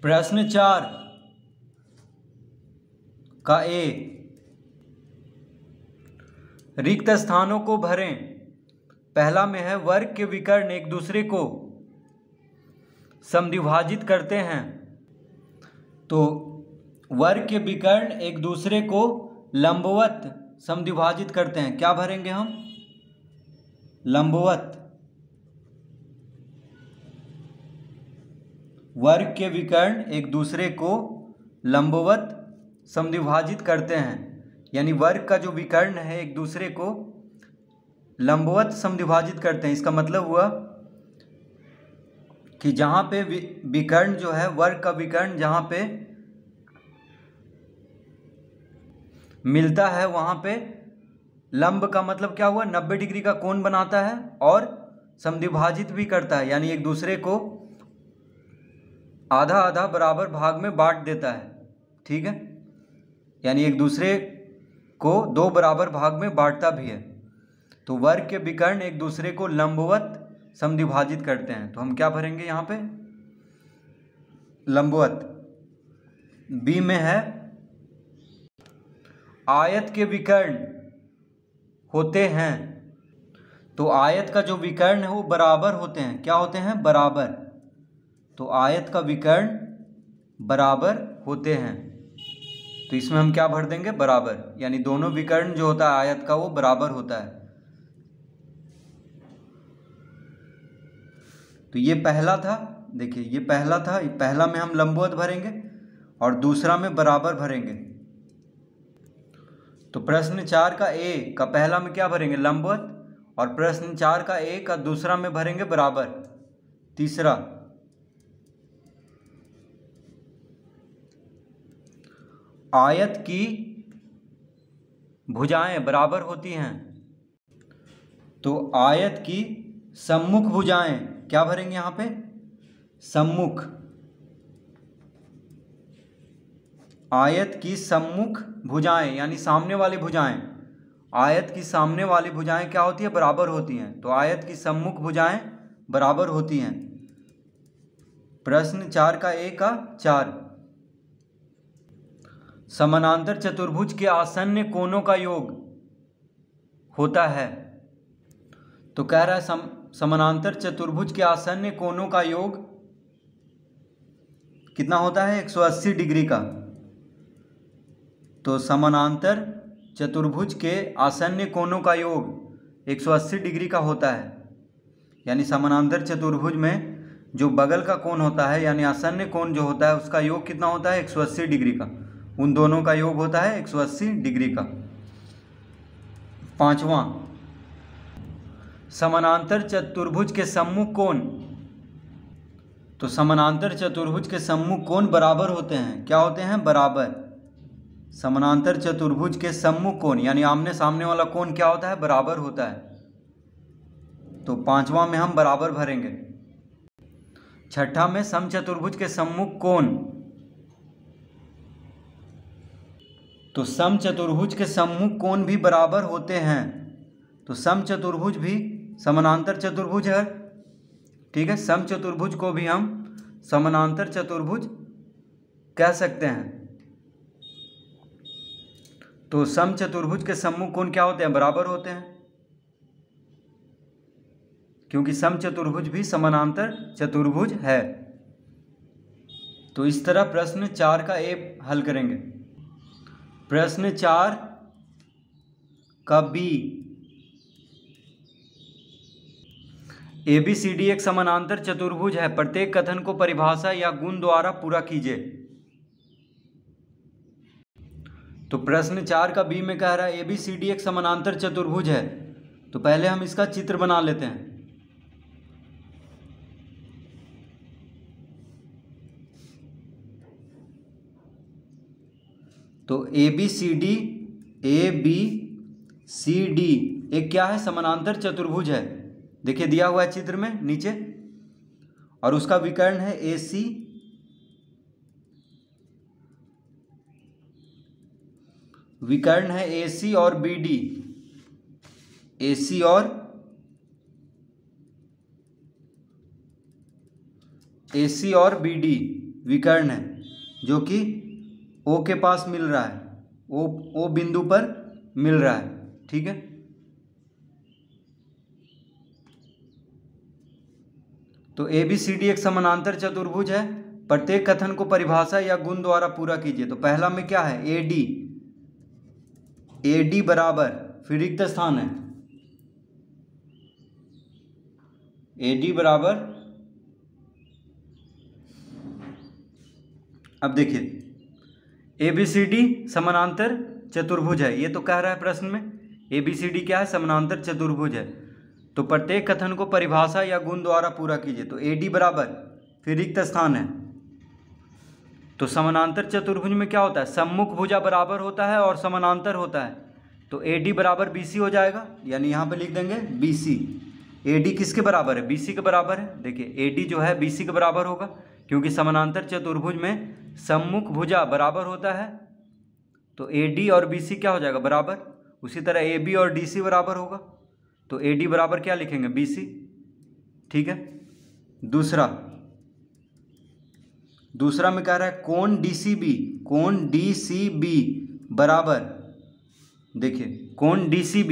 प्रश्न 4 का ए, रिक्त स्थानों को भरें। पहला में है वर्ग के विकर्ण एक दूसरे को समद्विभाजित करते हैं। तो वर्ग के विकर्ण एक दूसरे को लंबवत समद्विभाजित करते हैं। क्या भरेंगे हम? लंबवत। वर्ग के विकर्ण एक दूसरे को लंबवत समद्विभाजित करते हैं, यानी वर्ग का जो विकर्ण है एक दूसरे को लंबवत समद्विभाजित करते हैं। इसका मतलब हुआ कि जहाँ पे विकर्ण जो है, वर्ग का विकर्ण जहाँ पे मिलता है वहाँ पे लंब का मतलब क्या हुआ? 90 डिग्री का कोण बनाता है और समद्विभाजित भी करता है, यानी एक दूसरे को आधा आधा बराबर भाग में बांट देता है। ठीक है, यानी एक दूसरे को दो बराबर भाग में बांटता भी है। तो वर्ग के विकर्ण एक दूसरे को लंबवत समद्विभाजित करते हैं। तो हम क्या भरेंगे यहाँ पे? लंबवत। बी में है आयत के विकर्ण होते हैं। तो आयत का जो विकर्ण है वो बराबर होते हैं। क्या होते हैं? बराबर। तो आयत का विकर्ण बराबर होते हैं, तो इसमें हम क्या भर देंगे? बराबर, यानी दोनों विकर्ण जो होता है आयत का वो बराबर होता है। तो ये पहला था, देखिए ये पहला था, पहला में हम लंबवत भरेंगे और दूसरा में बराबर भरेंगे। तो प्रश्न 4 का ए का पहला में क्या भरेंगे? लंबवत, और प्रश्न 4 का ए का दूसरा में भरेंगे बराबर। तीसरा, आयत की भुजाएं बराबर होती हैं। तो आयत की सम्मुख भुजाएं क्या भरेंगे यहाँ पे? सम्मुख। आयत की सम्मुख भुजाएं यानी सामने वाली भुजाएं। आयत की सामने वाली भुजाएं क्या होती है? बराबर होती हैं। तो आयत की सम्मुख भुजाएं बराबर होती हैं। प्रश्न 4 का ए का 4, समानांतर चतुर्भुज के आसन्न कोणों का योग होता है। तो कह रहा है समानांतर चतुर्भुज के आसन्न कोणों का योग कितना होता है? 180 डिग्री का। तो समानांतर चतुर्भुज के आसन्न कोणों का योग 180 डिग्री का होता है, यानी समानांतर चतुर्भुज में जो बगल का कोण होता है यानी आसन्न कोण जो होता है उसका योग कितना होता है? 180 डिग्री का। उन दोनों का योग होता है 180 डिग्री का। पांचवा, समानांतर चतुर्भुज के सम्मुख कोण। तो समानांतर चतुर्भुज के सम्मुख कोण बराबर होते हैं। क्या होते हैं? बराबर। समानांतर चतुर्भुज के सम्मुख कोण यानी आमने सामने वाला कोण क्या होता है? बराबर होता है। तो पांचवा में हम बराबर भरेंगे। छठा में समचतुर्भुज के सम्मुख कोण। तो समचतुर्भुज के सम्मुख कोण भी बराबर होते हैं। तो समचतुर्भुज भी समानांतर चतुर्भुज है। ठीक है, समचतुर्भुज को भी हम समानांतर चतुर्भुज कह सकते हैं। तो समचतुर्भुज के सम्मुख कोण क्या होते हैं? बराबर होते हैं, क्योंकि समचतुर्भुज भी समानांतर चतुर्भुज है। तो इस तरह प्रश्न 4 का ए हल करेंगे। प्रश्न 4 का बी, ABCD एक समानांतर चतुर्भुज है। प्रत्येक कथन को परिभाषा या गुण द्वारा पूरा कीजिए। तो प्रश्न 4 का बी में कह रहा है ABCD एक समानांतर चतुर्भुज है। तो पहले हम इसका चित्र बना लेते हैं। तो ABCD एक क्या है? समानांतर चतुर्भुज है। देखिए दिया हुआ है चित्र में नीचे, और उसका विकर्ण है AC, विकर्ण है AC और BD। AC और BD। विकर्ण है जो कि O के पास मिल रहा है, ओ बिंदु पर मिल रहा है। ठीक है, तो ABCD एक समानांतर चतुर्भुज है। प्रत्येक कथन को परिभाषा या गुण द्वारा पूरा कीजिए। तो पहला में क्या है, AD बराबर, फिर रिक्त स्थान है, AD बराबर, अब देखिए ABCD समानांतर चतुर्भुज है, ये तो कह रहा है प्रश्न में। ABCD क्या है, समानांतर चतुर्भुज है। तो प्रत्येक कथन को परिभाषा या गुण द्वारा पूरा कीजिए। तो AD बराबर, फिर रिक्त स्थान है। तो समानांतर चतुर्भुज में क्या होता है, सम्मुख भुजा बराबर होता है और समानांतर होता है। तो AD बराबर BC हो जाएगा, यानी यहाँ पे लिख देंगे BC। AD किसके बराबर है, BC के बराबर है। देखिए AD जो है BC के बराबर होगा, क्योंकि समानांतर चतुर्भुज में सम्मुख भुजा बराबर होता है। तो AD और BC क्या हो जाएगा, बराबर। उसी तरह AB और DC बराबर होगा। तो AD बराबर क्या लिखेंगे, BC। ठीक है, दूसरा में कह रहा है कोण DCB बराबर, देखिए कोण DCB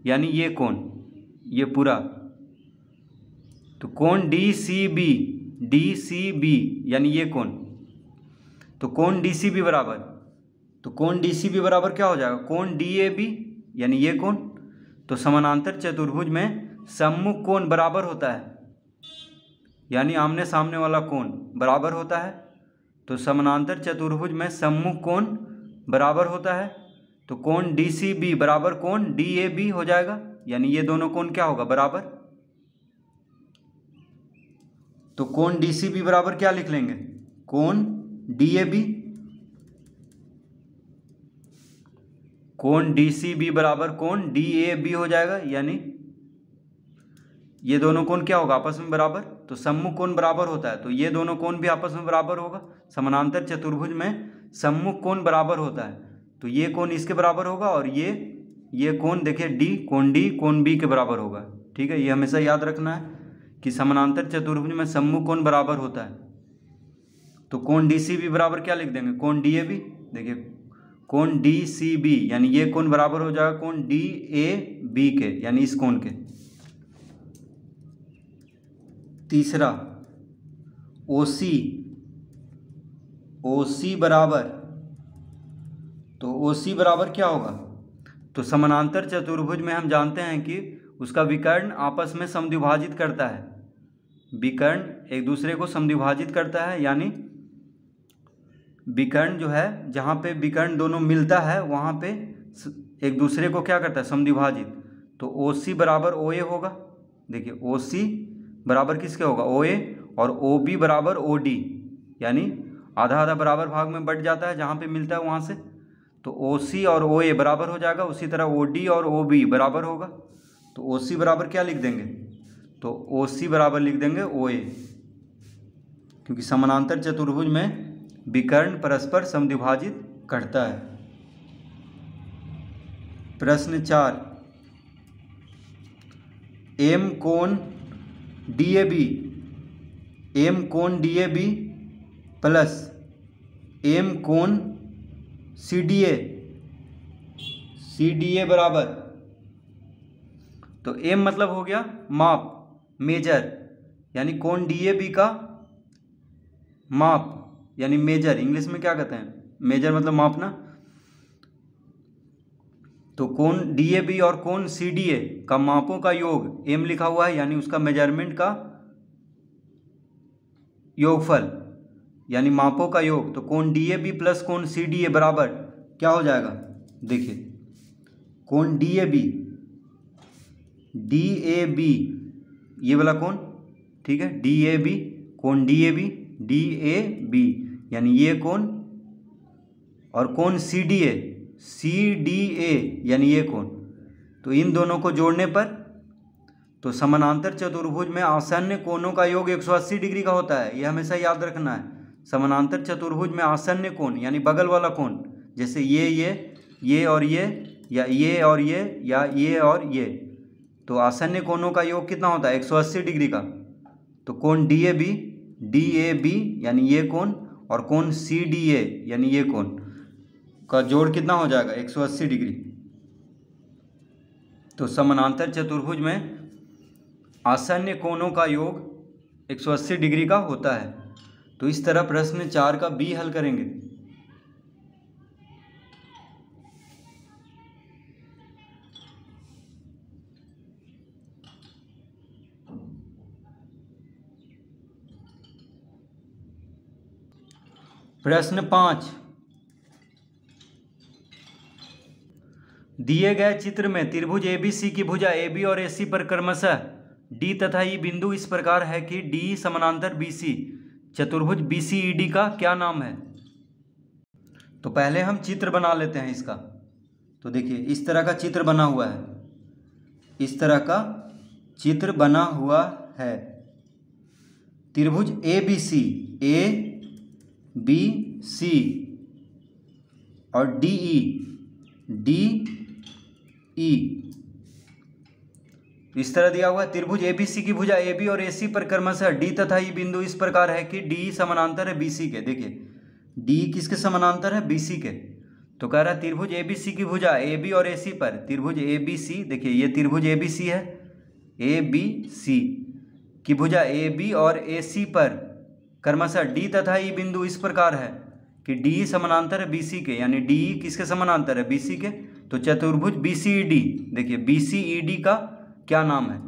यानी ये कोण, ये पूरा। तो कोण DCB यानी ये कोण। तो कोण DCB बराबर, तो कोण DCB बराबर क्या हो जाएगा, कोण DAB यानी ये कोण। तो समानांतर चतुर्भुज में सम्मुख कोण बराबर होता है, यानी आमने सामने वाला कोण बराबर होता है। तो समानांतर चतुर्भुज में सम्मुख कोण बराबर होता है। तो कोण DCB बराबर कोण DAB हो जाएगा, यानी ये दोनों कोण क्या होगा, बराबर। तो कोण DCB बराबर क्या लिख लेंगे, कोण DAB। कोण DCB बराबर कोण DAB हो जाएगा, यानी ये दोनों कोण क्या होगा, आपस में बराबर। तो सम्मुख कोण बराबर होता है, तो ये दोनों कोण भी आपस में बराबर होगा। समानांतर चतुर्भुज में सम्मुख कोण बराबर होता है, तो ये कोण इसके बराबर होगा, और ये कोण देखिए कोण D कोण B के बराबर होगा। ठीक है, ये हमेशा याद रखना है कि समानांतर चतुर्भुज में सम्मुख कोण बराबर होता है। तो कोण DCB बराबर क्या लिख देंगे, कोण DAB। देखिए कोण DCB यानी ये कोण बराबर हो जाएगा कोण DAB के, यानी इस कोण के। तीसरा OC बराबर, तो OC बराबर क्या होगा, तो समानांतर चतुर्भुज में हम जानते हैं कि उसका विकर्ण आपस में समद्विभाजित करता है, विकर्ण एक दूसरे को समद्विभाजित करता है, यानी विकर्ण जो है जहाँ पे विकर्ण दोनों मिलता है वहाँ पे एक दूसरे को क्या करता है, समद्विभाजित। तो OC बराबर OA होगा। देखिए OC बराबर किसके होगा, OA, और OB बराबर OD, यानी आधा आधा बराबर भाग में बट जाता है जहाँ पे मिलता है वहाँ से। तो OC और OA बराबर हो जाएगा। उसी तरह OD और OB बराबर होगा। तो OC बराबर क्या लिख देंगे, तो OC बराबर लिख देंगे OA, क्योंकि समानांतर चतुर्भुज में विकर्ण परस्पर समद्विभाजित करता है। प्रश्न 4, M कोण DAB प्लस M कोण CDA बराबर, तो M मतलब हो गया माप, मेजर, यानी कोण DAB का माप यानी मेजर, इंग्लिश में क्या कहते हैं, मेजर मतलब मापना। तो कोण DAB और कोण CDA का मापों का योग M लिखा हुआ है, यानी उसका मेजरमेंट का योगफल, यानी मापों का योग। तो कोण DAB प्लस कोण CDA बराबर क्या हो जाएगा, देखिए कोण DAB ये वाला कोण, ठीक है, DAB कोण DAB यानी ये कोण, और कोण CDA यानी ये कोण। तो इन दोनों को जोड़ने पर, तो समानांतर चतुर्भुज में आसन्न कोणों का योग 180 डिग्री का होता है, ये हमेशा याद रखना है। समानांतर चतुर्भुज में आसन्न कोण यानी बगल वाला कोण, जैसे ये और ये, या ये और ये, या ये और ये, तो आसन्न कोणों का योग कितना होता है, 180 डिग्री का। तो कोण डी ए बी यानी ये कोण, और कोण सी डी ए यानी ये कोण का जोड़ कितना हो जाएगा 180 डिग्री। तो समानांतर चतुर्भुज में आसन्न कोणों का योग 180 डिग्री का होता है। तो इस तरह प्रश्न 4 का बी हल करेंगे। प्रश्न 5, दिए गए चित्र में त्रिभुज ABC की भुजा AB और AC पर क्रमशः D तथा E बिंदु इस प्रकार है कि D समानांतर BC चतुर्भुज BCED का क्या नाम है। तो पहले हम चित्र बना लेते हैं इसका। तो देखिए इस तरह का चित्र बना हुआ है, इस तरह का चित्र बना हुआ है। त्रिभुज ABC ABC और DE इस तरह दिया हुआ है। त्रिभुज ABC की भुजा AB और AC पर क्रमशः D तथा E बिंदु इस प्रकार है कि DE समानांतर है BC के। देखिए DE किसके समानांतर है BC के। तो कह रहा है त्रिभुज ABC की भुजा AB और AC पर, त्रिभुज ABC, देखिए ये त्रिभुज ABC है, ABC की भुजा AB और AC पर क्रमशः D तथा E बिंदु इस प्रकार है कि DE समानांतर है BC के, यानी DE किसके समानांतर है BC के। तो चतुर्भुज BCED, देखिए BCED का क्या नाम है।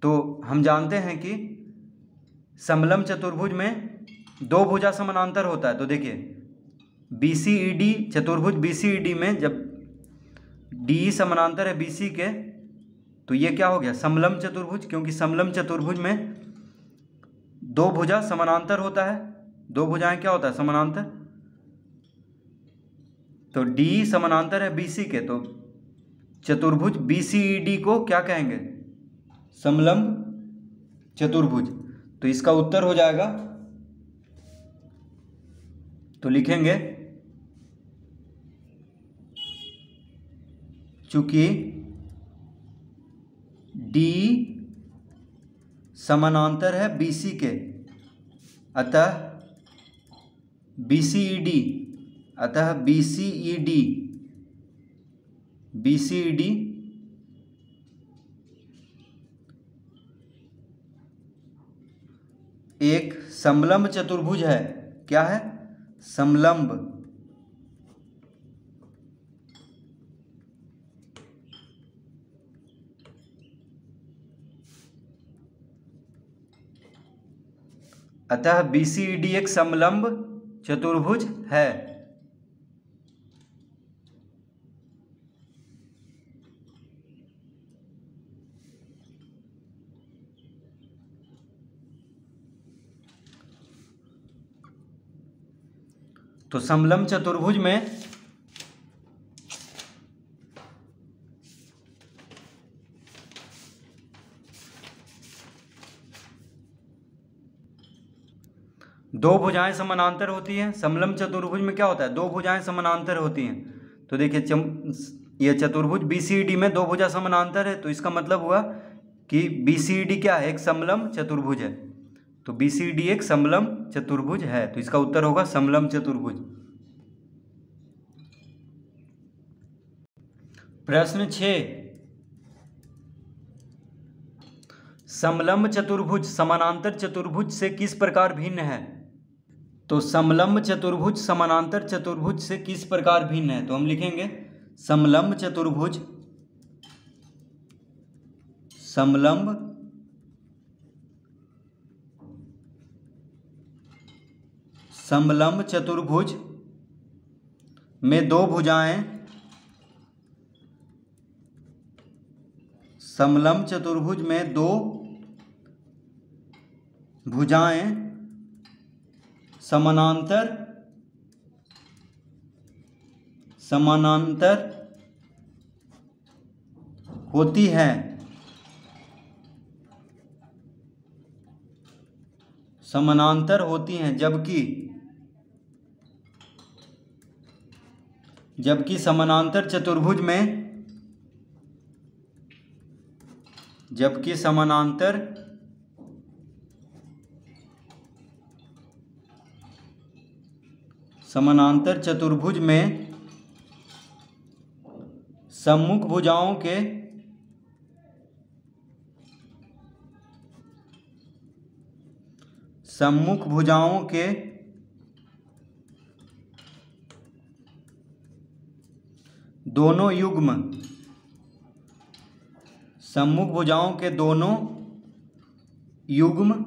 तो हम जानते हैं कि समलंब चतुर्भुज में दो भुजा समानांतर होता है। तो देखिए BCED, चतुर्भुज BCED में जब DE समानांतर है BC के तो ये क्या हो गया समलंब चतुर्भुज, क्योंकि समलंब चतुर्भुज में दो भुजा समानांतर होता है, दो भुजाएं क्या होता है समानांतर। तो DE समानांतर है BC के, तो चतुर्भुज BCED को क्या कहेंगे समलंब चतुर्भुज। तो इसका उत्तर हो जाएगा, तो लिखेंगे चूंकि DE समानांतर है BC के, अतः BCED एक समलंब चतुर्भुज है। क्या है समलंब। अतः BCED एक समलंब चतुर्भुज है। तो समलंब चतुर्भुज में दो भुजाएं समानांतर होती हैं। समलंब चतुर्भुज में क्या होता है दो भुजाएं समानांतर होती हैं। तो देखिए ये चतुर्भुज BCED में दो भुजा समानांतर है, तो इसका मतलब हुआ कि BCED क्या है एक समलंब चतुर्भुज है। तो BCED एक समलंब चतुर्भुज है, तो इसका उत्तर होगा समलंब चतुर्भुज। प्रश्न 6, समलंब चतुर्भुज समानांतर चतुर्भुज से किस प्रकार भिन्न है। तो समलंब चतुर्भुज समानांतर चतुर्भुज से किस प्रकार भिन्न है। तो हम लिखेंगे समलंब चतुर्भुज समलंब चतुर्भुज में दो भुजाएं, समलंब चतुर्भुज में दो भुजाएं समानांतर होती हैं। समानांतर होती हैं, जबकि समानांतर चतुर्भुज में समानांतर चतुर्भुज में सम्मुख भुजाओं के दोनों युग्म, सम्मुख भुजाओं के दोनों युग्म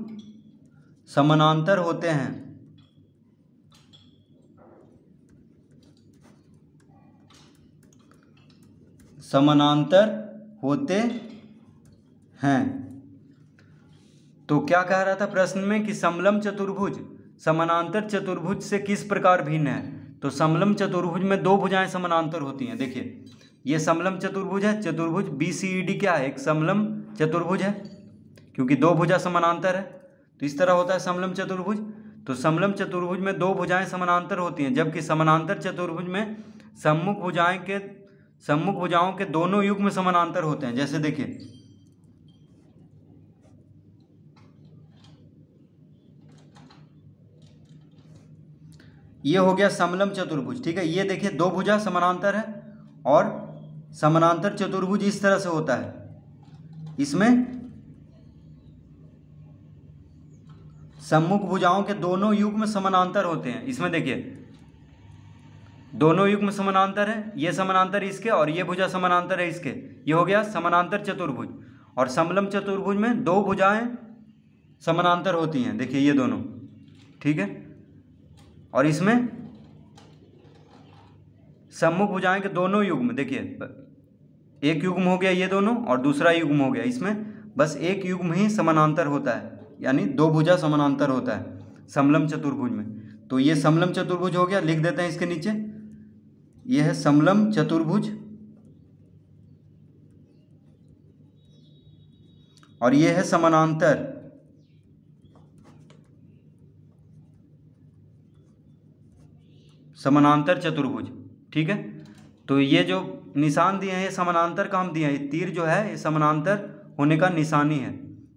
समानांतर होते हैं। समानांतर होते हैं। तो क्या कह रहा था प्रश्न में कि समलम चतुर्भुज समानांतर चतुर्भुज से किस प्रकार भिन्न है। तो समलम चतुर्भुज में दो भुजाएं समानांतर होती हैं। देखिए ये समलम चतुर्भुज है, चतुर्भुज BCED क्या है, एक समलम चतुर्भुज है क्योंकि दो भुजा समानांतर है। तो इस तरह होता है समलम चतुर्भुज। तो समलम चतुर्भुज में दो भुजाएं समानांतर होती हैं, जबकि समानांतर चतुर्भुज में सम्मुख भुजाओं के दोनों युग्म समानांतर होते हैं। जैसे देखिए ये हो गया समलम चतुर्भुज, ठीक है। ये देखिए दो भुजा समानांतर है और समानांतर चतुर्भुज इस तरह से होता है। इसमें सम्मुख भुजाओं के दोनों युग्म समानांतर होते हैं। इसमें देखिए दोनों युग्म समानांतर है, ये समानांतर इसके और ये भुजा समानांतर है इसके। ये हो गया समानांतर चतुर्भुज। और समलम चतुर्भुज में दो भुजाएं समानांतर होती हैं, देखिए ये दोनों, ठीक है। और इसमें सम्मुख भुजाएं के दोनों युग्म, देखिए एक युग्म हो गया ये दोनों और दूसरा युग्म हो गया, इसमें बस एक युग्म ही समानांतर होता है, यानी दो भुजा समानांतर होता है समलम चतुर्भुज में। तो ये समलम चतुर्भुज हो गया, लिख देते हैं इसके नीचे, यह है समलम चतुर्भुज और यह है समानांतर चतुर्भुज, ठीक है। तो ये जो निशान दिए हैं ये समानांतर का हम दिए हैं, तीर जो है ये समानांतर होने का निशानी है।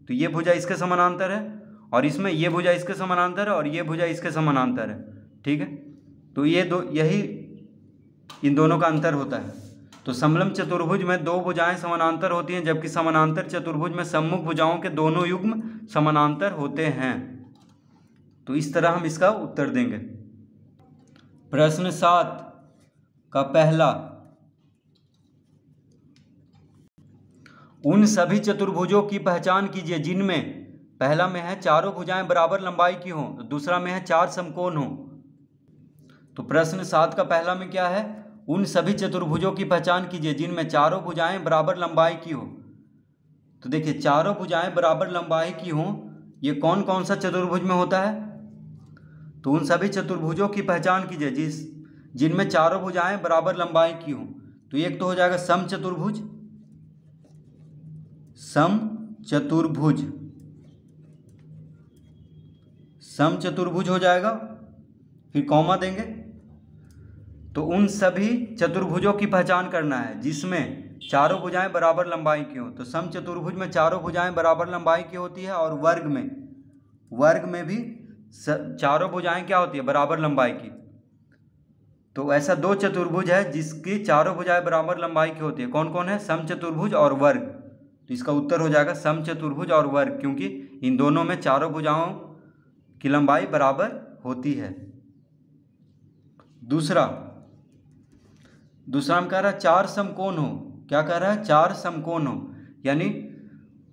तो ये भुजा इसके समानांतर है और इसमें ये भुजा इसके समानांतर है और ये भुजा इसके समानांतर है, ठीक है। तो ये दो, यही इन दोनों का अंतर होता है। तो समलम चतुर्भुज में दो भुजाएं समानांतर होती हैं, जबकि समानांतर चतुर्भुज में सम्मुख भुजाओं के दोनों युग्म समानांतर होते हैं। तो इस तरह हम इसका उत्तर देंगे। प्रश्न 7 का पहला, उन सभी चतुर्भुजों की पहचान कीजिए जिनमें पहला में है चारों भुजाएं बराबर लंबाई की हों, दूसरा में है चार समकोण हों। तो प्रश्न 7 का पहला में क्या है, उन सभी चतुर्भुजों की पहचान कीजिए जिनमें चारों भुजाएं बराबर लंबाई की हो। तो देखिए चारों भुजाएं बराबर लंबाई की हों, ये कौन कौन सा चतुर्भुज में होता है। तो उन सभी चतुर्भुजों की पहचान कीजिए जिनमें चारों भुजाएं बराबर लंबाई की हों। तो एक तो हो जाएगा समचतुर्भुज, समचतुर्भुज हो जाएगा, फिर कॉमा देंगे। तो उन सभी चतुर्भुजों की पहचान करना है जिसमें चारों भुजाएं बराबर लंबाई की हो। तो समचतुर्भुज में चारों भुजाएं बराबर लंबाई की होती है और वर्ग में भी चारों भुजाएं क्या होती है, बराबर लंबाई की। तो ऐसा दो चतुर्भुज है जिसकी चारों भुजाएं बराबर लंबाई की होती है। कौन कौन है, समचतुर्भुज और वर्ग। तो इसका उत्तर हो जाएगा समचतुर्भुज और वर्ग, क्योंकि इन दोनों में चारों भुजाओं की लंबाई बराबर होती है। दूसरा में कह रहा है चार समकोण हो। क्या कह रहा है, चार समकोण हो, यानी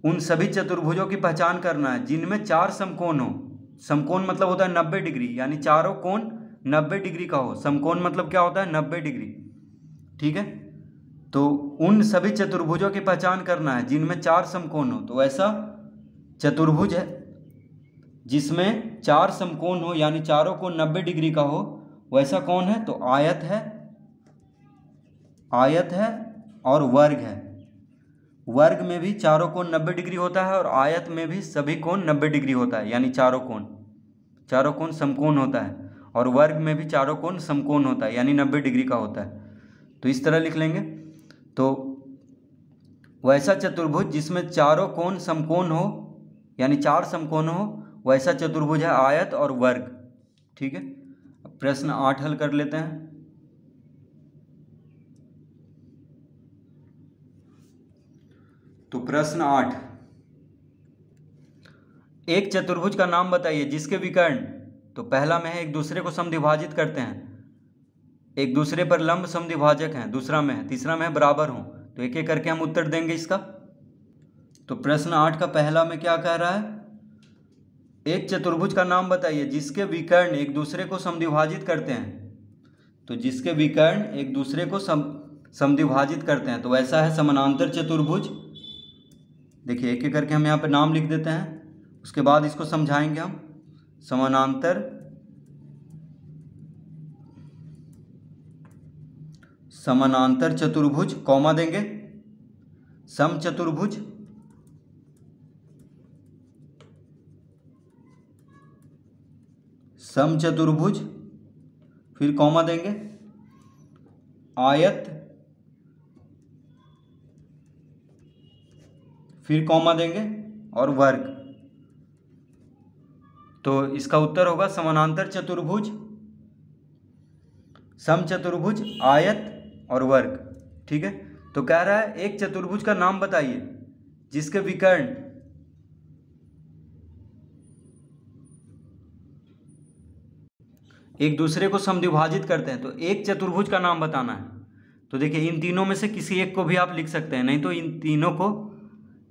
उन सभी चतुर्भुजों की पहचान करना है जिनमें चार समकोण हो। समकोण मतलब होता है 90 डिग्री, यानी चारों कोण 90 डिग्री का हो। समकोण मतलब क्या होता है, 90 डिग्री, ठीक है। तो उन सभी चतुर्भुजों की पहचान करना है जिनमें चार समकोण हो। तो ऐसा चतुर्भुज है जिसमें चार समकोण हो, यानी चारों कोण 90 डिग्री का हो, वैसा कौन है, तो आयत है और वर्ग है। वर्ग में भी चारों कोण 90 डिग्री होता है और आयत में भी सभी कोण 90 डिग्री होता है, यानी चारों कोण समकोण होता है। और वर्ग में भी चारों कोण समकोण होता है, यानी 90 डिग्री का होता है। तो इस तरह लिख लेंगे। तो वैसा चतुर्भुज जिसमें चारों कोण समकोण हो, यानी चार समकोण हो, वैसा चतुर्भुज है आयत और वर्ग, ठीक है। प्रश्न 8 हल कर लेते हैं। तो प्रश्न 8, एक चतुर्भुज का नाम बताइए जिसके विकर्ण, तो पहला में है एक दूसरे को समद्विभाजित करते हैं, एक दूसरे पर लंब समद्विभाजक हैं, दूसरा में है, तीसरा में है बराबर हों। तो एक एक करके हम उत्तर देंगे इसका। तो प्रश्न 8 का पहला में क्या कह रहा है, एक चतुर्भुज का नाम बताइए जिसके विकर्ण एक दूसरे को समद्विभाजित करते हैं। तो जिसके विकर्ण एक दूसरे को समद्विभाजित करते हैं, तो ऐसा है समानांतर चतुर्भुज। देखिए एक एक करके हम यहाँ पे नाम लिख देते हैं, उसके बाद इसको समझाएंगे हम। समानांतर चतुर्भुज, कॉमा देंगे, समचतुर्भुज, समचतुर्भुज, फिर कॉमा देंगे, आयत, फिर कॉमा देंगे और वर्ग। तो इसका उत्तर होगा समानांतर चतुर्भुज, समचतुर्भुज, आयत और वर्ग। ठीक है। तो कह रहा है एक चतुर्भुज का नाम बताइए जिसके विकर्ण एक दूसरे को समद्विभाजित करते हैं। तो एक चतुर्भुज का नाम बताना है। तो देखिए इन तीनों में से किसी एक को भी आप लिख सकते हैं, नहीं तो इन तीनों को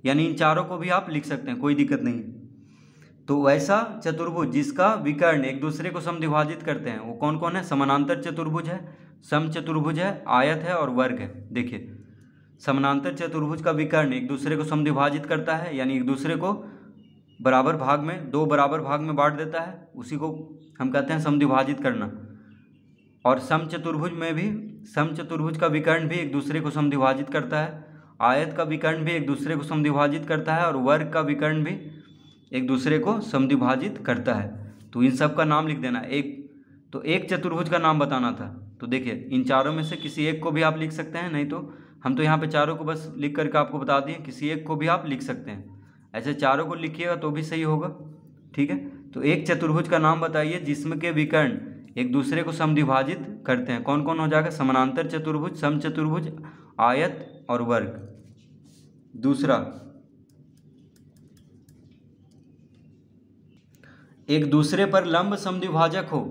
यानी इन चारों को भी आप लिख सकते हैं, कोई दिक्कत नहीं है। तो वैसा चतुर्भुज जिसका विकर्ण एक दूसरे को समद्विभाजित करते हैं वो कौन कौन है, समानांतर चतुर्भुज है, समचतुर्भुज है, आयत है और वर्ग है। देखिए समानांतर चतुर्भुज का विकर्ण एक दूसरे को समद्विभाजित करता है, यानी एक दूसरे को बराबर भाग में, दो बराबर भाग में बांट देता है, उसी को हम कहते हैं समद्विभाजित करना। और समचतुर्भुज में भी, समचतुर्भुज का विकर्ण भी एक दूसरे को समद्विभाजित करता है, आयत का विकर्ण भी एक दूसरे को समद्विभाजित करता है और वर्ग का विकर्ण भी एक दूसरे को समद्विभाजित करता है। तो इन सब का नाम लिख देना। एक चतुर्भुज का नाम बताना था। तो देखिए इन चारों में से किसी एक को भी आप लिख सकते हैं, नहीं तो हम तो यहाँ पे चारों को बस लिख करके आपको बता दिए, किसी एक को भी आप लिख सकते हैं। ऐसे चारों को लिखिएगा तो भी सही होगा। ठीक है। तो एक चतुर्भुज का नाम बताइए जिसमें के विकर्ण एक दूसरे को समद्विभाजित करते हैं। कौन कौन हो जाएगा, समानांतर चतुर्भुज, समचतुर्भुज, आयत और वर्ग। दूसरा, एक दूसरे पर लंब समद्विभाजक हो।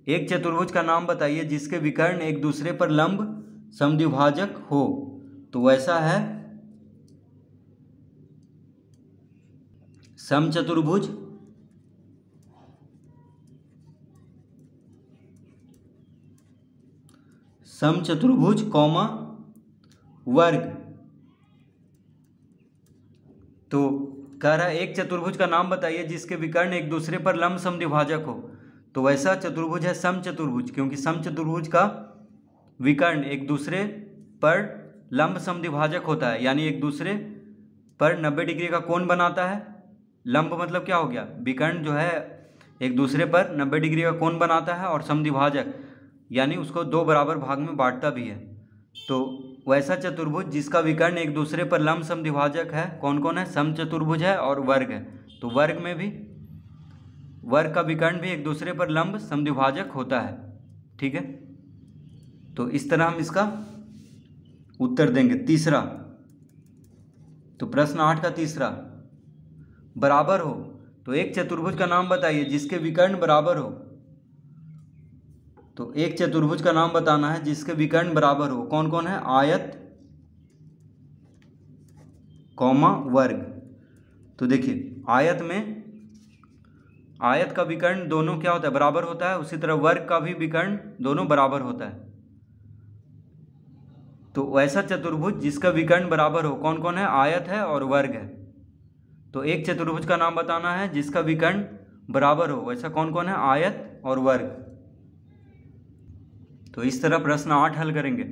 एक चतुर्भुज का नाम बताइए जिसके विकर्ण एक दूसरे पर लंब समद्विभाजक हो। तो वैसा है समचतुर्भुज, समचतुर्भुज कौमा वर्ग। तो कह रहा है एक चतुर्भुज का नाम बताइए जिसके विकर्ण एक दूसरे पर लंब समद्विभाजक हो। तो वैसा चतुर्भुज है समचतुर्भुज, क्योंकि समचतुर्भुज का विकर्ण एक दूसरे पर लंब समद्विभाजक होता है, यानी एक दूसरे पर 90 डिग्री का कोण बनाता है। लंब मतलब क्या हो गया, विकर्ण जो है एक दूसरे पर 90 डिग्री का कोण बनाता है, और समद्विभाजक यानी उसको दो बराबर भाग में बांटता भी है। तो वैसा चतुर्भुज जिसका विकर्ण एक दूसरे पर लंब समद्विभाजक है, कौन कौन है, समचतुर्भुज है और वर्ग है। तो वर्ग में भी, वर्ग का विकर्ण भी एक दूसरे पर लंब समद्विभाजक होता है। ठीक है। तो इस तरह हम इसका उत्तर देंगे। तीसरा, तो प्रश्न 8 का तीसरा, बराबर हो। तो एक चतुर्भुज का नाम बताइए जिसके विकर्ण बराबर हो। तो एक चतुर्भुज का नाम बताना है जिसके विकर्ण बराबर हो। कौन कौन है, आयत कौमा वर्ग। तो देखिए आयत में, आयत का विकर्ण दोनों क्या होता है, बराबर होता है। उसी तरह वर्ग का भी विकर्ण दोनों बराबर होता है। तो वैसा चतुर्भुज जिसका विकर्ण बराबर हो, कौन कौन है, आयत है और वर्ग है। तो एक चतुर्भुज का नाम बताना है जिसका विकर्ण बराबर हो, वैसा कौन कौन है, आयत और वर्ग। तो इस तरह प्रश्न 8 हल करेंगे।